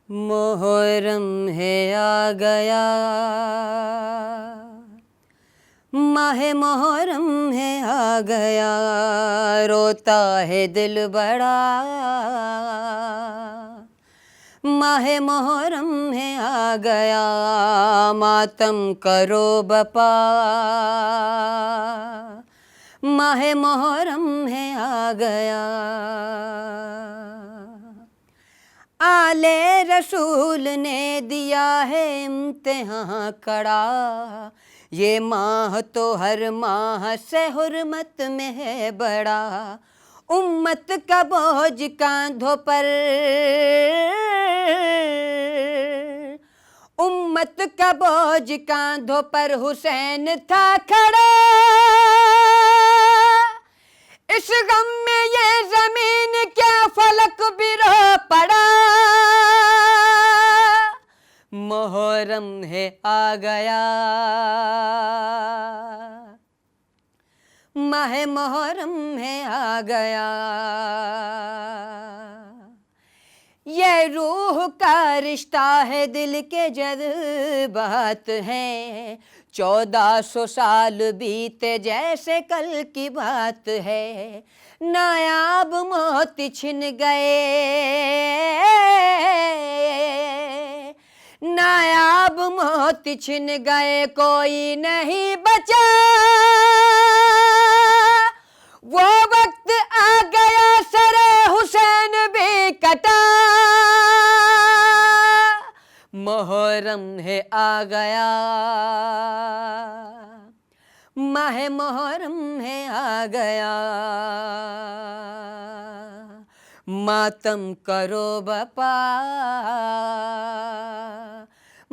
मोहर्रम है आ गया, माहे मोहर्रम है आ गया, रोता है दिल बड़ा। माहे मोहर्रम है आ गया, मातम करो बपा। माहे मोहर्रम है आ गया। आले रसूल ने दिया है इम्तिहान कड़ा, ये माह तो हर माह से हुर्मत में है बड़ा। उम्मत का बोझ कांधों पर, उम्मत का बोझ कांधों पर हुसैन था खड़ा। इस गम में ये जमीन क्या फलक भी रो पड़ा। मोहर्रम है आ गया, माहे मोहर्रम है आ गया। ये रूह का रिश्ता है, दिल के जज्बात हैं। 1400 साल बीते जैसे कल की बात है। नायाब मोती छिन गए, नायाब मोती छिन गए, कोई नहीं बचा। वो वक्त आ गया, सरे हुसैन भी कटा। मोहर्रम है आ गया, माहे मोहर्रम है आ गया। मातम करो बपा,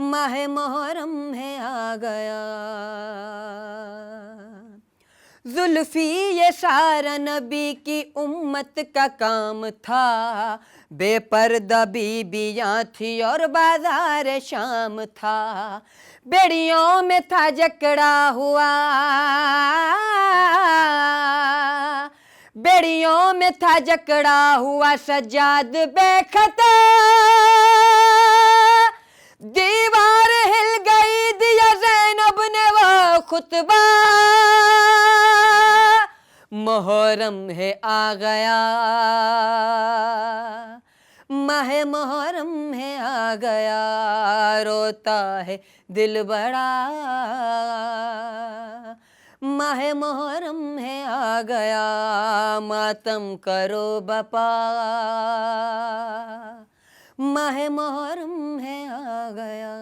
माहे मोहर्रम है आ गया। जुल्फी ये सारा नबी की उम्मत का काम था। बेपर्दा बीबियाँ थी और बाजार शाम था। बेड़ियों में था जकड़ा हुआ, बेड़ियों में था जकड़ा हुआ सज्जाद बेखता। दीवार हिल गई, दिया ज़ैनब ने वो खुतबा। मोहर्रम है आ गया, माहे मोहर्रम है आ गया, रोता है दिल बड़ा। माहे मोहर्रम है आ गया, मातम करो बपा। माहे मोहर्रम है आ गया।